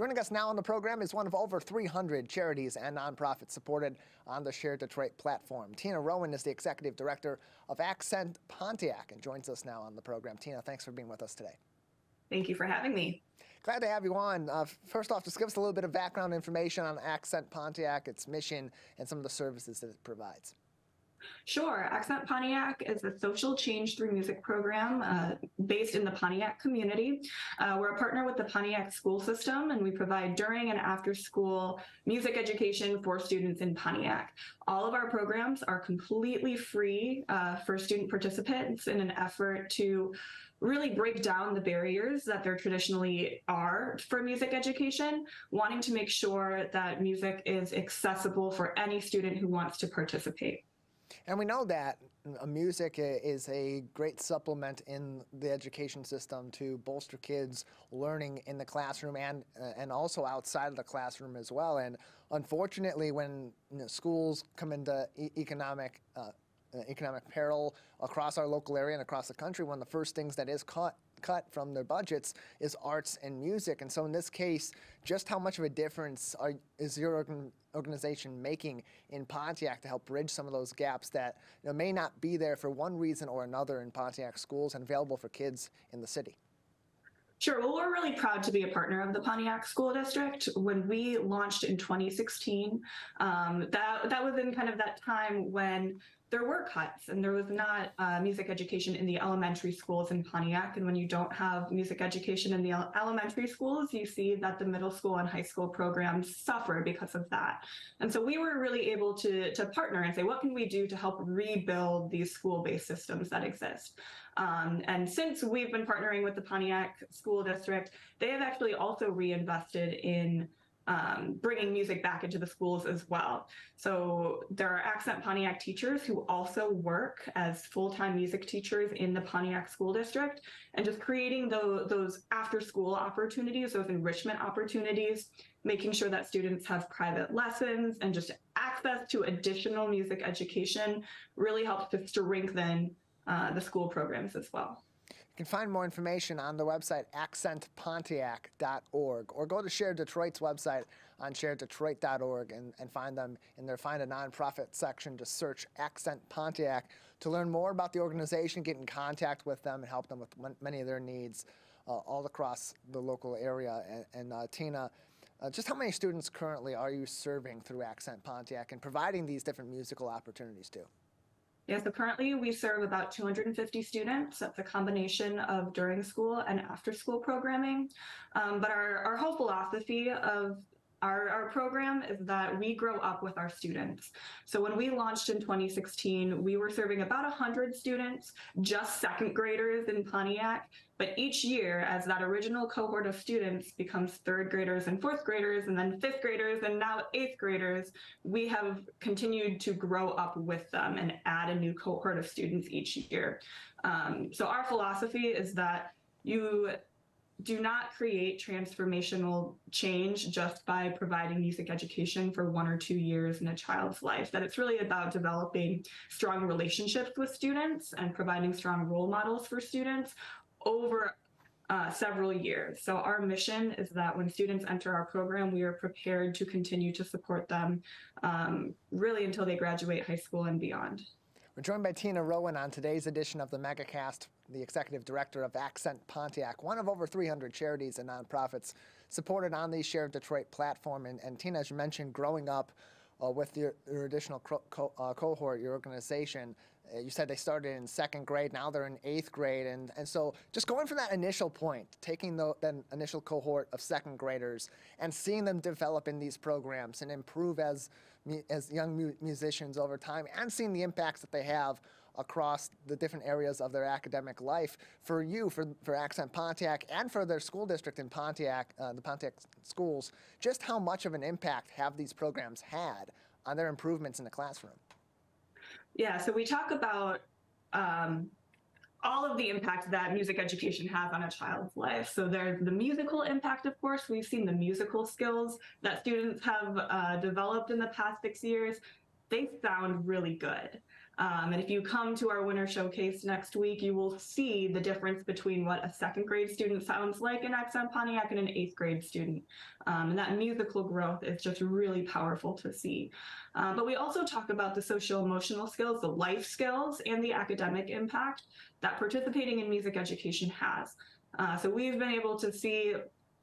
Joining us now on the program is one of over 300 charities and nonprofits supported on the Share Detroit platform. Tina Rowan is the Executive Director of Accent Pontiac and joins us now on the program. Tina, thanks for being with us today. Thank you for having me. Glad to have you on. First off, just give us a little bit of background information on Accent Pontiac, its mission, and some of the services that it provides. Sure. Accent Pontiac is a social change through music program based in the Pontiac community. We're a partner with the Pontiac school system, and we provide during and after school music education for students in Pontiac. All of our programs are completely free for student participants in an effort to really break down the barriers that there traditionally are for music education, wanting to make sure that music is accessible for any student who wants to participate. And we know that music is a great supplement in the education system to bolster kids' learning in the classroom and also outside of the classroom as well. And unfortunately, when schools come into economic peril across our local area and across the country, one of the first things that is cut from their budgets is arts and music. And so in this case, just how much of a difference is your organization making in Pontiac to help bridge some of those gaps that may not be there for one reason or another in Pontiac schools and available for kids in the city? Sure. Well, we're really proud to be a partner of the Pontiac School District. When we launched in 2016, that was in kind of that time when there were cuts and there was not music education in the elementary schools in Pontiac. And when you don't have music education in the elementary schools, you see that the middle school and high school programs suffer because of that. And so we were really able to partner and say, what can we do to help rebuild these school-based systems that exist? And since we've been partnering with the Pontiac School District, they have actually also reinvested in bringing music back into the schools as well. So there are Accent Pontiac teachers who also work as full-time music teachers in the Pontiac School District, and just creating those after-school opportunities, those enrichment opportunities, making sure that students have private lessons and just access to additional music education really helps to strengthen the school programs as well. You can find more information on the website accentpontiac.org or go to Share Detroit's website on sharedetroit.org and find them in their Find a Nonprofit section. Just search Accent Pontiac to learn more about the organization, get in contact with them, and help them with many of their needs all across the local area. And Tina, just how many students currently are you serving through Accent Pontiac and providing these different musical opportunities to? Yeah, so currently we serve about 250 students. That's a combination of during school and after school programming. But our whole philosophy of our program is that we grow up with our students. So when we launched in 2016, we were serving about 100 students, just second graders in Pontiac. But each year, as that original cohort of students becomes third graders and fourth graders, and then fifth graders, and now eighth graders, we have continued to grow up with them and add a new cohort of students each year. So our philosophy is that you do not create transformational change just by providing music education for 1 or 2 years in a child's life, that it's really about developing strong relationships with students and providing strong role models for students over several years. So our mission is that when students enter our program, we are prepared to continue to support them really until they graduate high school and beyond. We're joined by Tina Rowan on today's edition of the Megacast, the Executive Director of Accent Pontiac, one of over 300 charities and nonprofits supported on the Share Detroit platform. And Tina, as you mentioned, growing up with your additional cohort, your organization, you said they started in second grade, now they're in eighth grade. And so just going from that initial point, taking that initial cohort of second graders and seeing them develop in these programs and improve as young musicians over time, and seeing the impacts that they have across the different areas of their academic life. For you, for Accent Pontiac, and for their school district in Pontiac, the Pontiac Schools, just how much of an impact have these programs had on their improvements in the classroom? Yeah, so we talk about all of the impact that music education has on a child's life. So there's the musical impact, of course. We've seen the musical skills that students have developed in the past 6 years. They sound really good. And if you come to our winter showcase next week, you will see the difference between what a second grade student sounds like in Accent Pontiac and an eighth grade student. And that musical growth is just really powerful to see. But we also talk about the social emotional skills, the life skills, and the academic impact that participating in music education has. So we've been able to see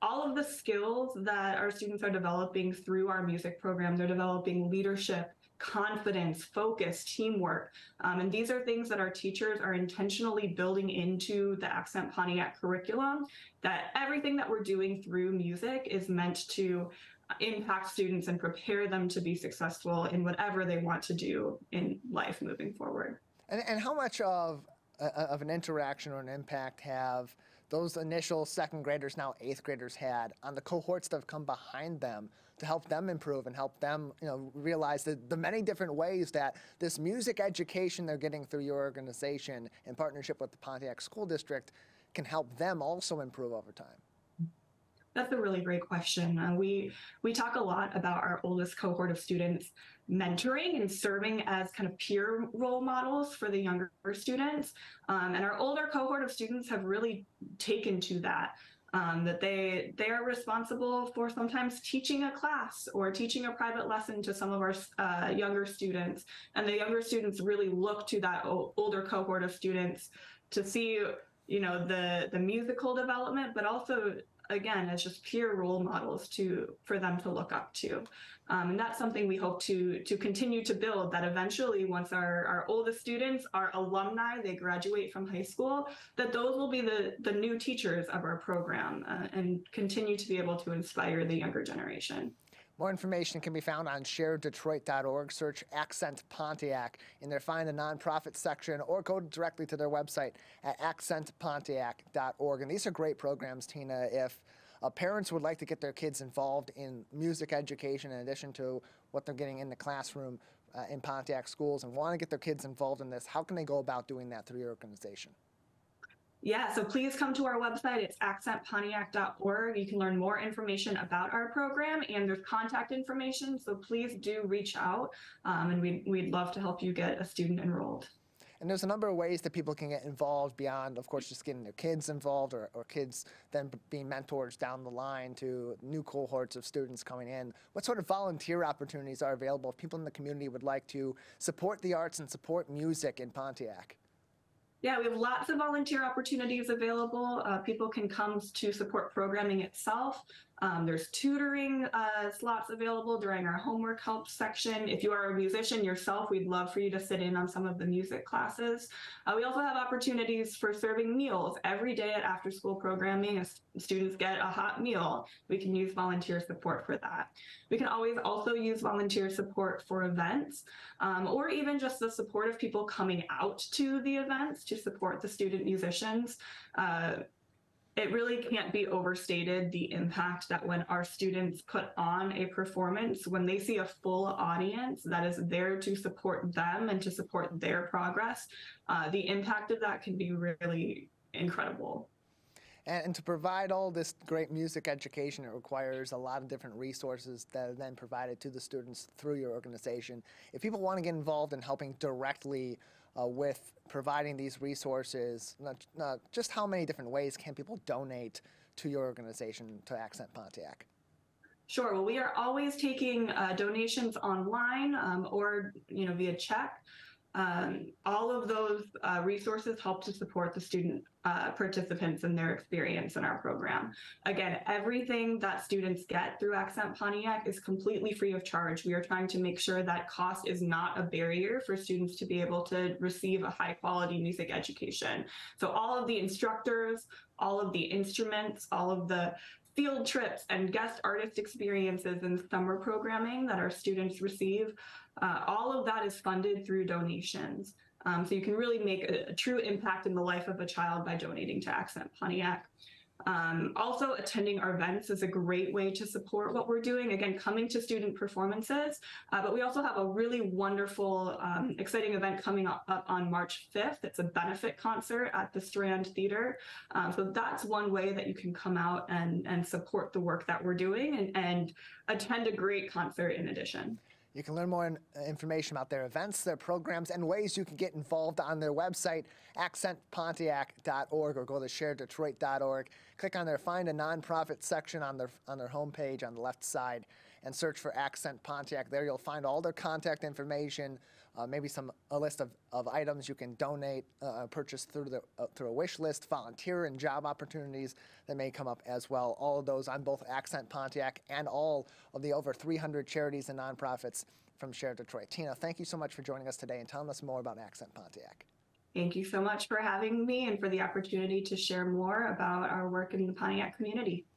all of the skills that our students are developing through our music program. They're developing leadership, confidence, focus, teamwork. And these are things that our teachers are intentionally building into the Accent Pontiac curriculum, that everything that we're doing through music is meant to impact students and prepare them to be successful in whatever they want to do in life moving forward. And how much of an interaction or an impact have those initial second graders, now eighth graders, had on the cohorts that have come behind them to help them improve and help them, realize that the many different ways that this music education they're getting through your organization in partnership with the Pontiac School District can help them also improve over time? That's a really great question. We talk a lot about our oldest cohort of students mentoring and serving as kind of peer role models for the younger students. And our older cohort of students have really taken to that. That they are responsible for sometimes teaching a class or teaching a private lesson to some of our younger students. And the younger students really look to that older cohort of students to see, the musical development, but also, again, as just peer role models for them to look up to. And that's something we hope to continue to build, that eventually once our oldest students are alumni, they graduate from high school, that those will be the new teachers of our program and continue to be able to inspire the younger generation. More information can be found on sharedetroit.org. Search Accent Pontiac in there, find the nonprofit section, or go directly to their website at accentpontiac.org. And these are great programs, Tina. If parents would like to get their kids involved in music education in addition to what they're getting in the classroom in Pontiac schools and want to get their kids involved in this, how can they go about doing that through your organization? Yeah, so please come to our website. It's accentpontiac.org. You can learn more information about our program, and there's contact information. So please do reach out, and we'd love to help you get a student enrolled. And there's a number of ways that people can get involved beyond, of course, just getting their kids involved or kids then being mentors down the line to new cohorts of students coming in. What sort of volunteer opportunities are available if people in the community would like to support the arts and support music in Pontiac? Yeah, we have lots of volunteer opportunities available. People can come to support programming itself. There's tutoring slots available during our homework help section. If you are a musician yourself, we'd love for you to sit in on some of the music classes. We also have opportunities for serving meals every day at after school programming. As students get a hot meal, we can use volunteer support for that. We can always also use volunteer support for events, or even just the support of people coming out to the events to support the student musicians. It really can't be overstated the impact that when our students put on a performance, when they see a full audience that is there to support them and to support their progress, the impact of that can be really incredible. And to provide all this great music education, it requires a lot of different resources that are then provided to the students through your organization. If people want to get involved in helping directly with providing these resources, just how many different ways can people donate to your organization, to Accent Pontiac? Sure. Well, we are always taking donations online or via check. All of those resources help to support the student participants and their experience in our program. Again, everything that students get through Accent Pontiac is completely free of charge. We are trying to make sure that cost is not a barrier for students to be able to receive a high quality music education. So all of the instructors, all of the instruments, all of the field trips and guest artist experiences and summer programming that our students receive, all of that is funded through donations. So you can really make a true impact in the life of a child by donating to Accent Pontiac. Also, attending our events is a great way to support what we're doing. Again, coming to student performances, but we also have a really wonderful, exciting event coming up on March 5th. It's a benefit concert at the Strand Theater. So that's one way that you can come out and support the work that we're doing and attend a great concert in addition. You can learn more information about their events, their programs, and ways you can get involved on their website, accentpontiac.org, or go to sharedetroit.org. Click on their Find a Nonprofit section on their homepage on the left side and search for Accent Pontiac. There you'll find all their contact information, maybe a list of items you can donate, purchase through a wish list, volunteer and job opportunities that may come up as well. All of those on both Accent Pontiac and all of the over 300 charities and nonprofits from Share Detroit. Tina, thank you so much for joining us today and telling us more about Accent Pontiac. Thank you so much for having me and for the opportunity to share more about our work in the Pontiac community.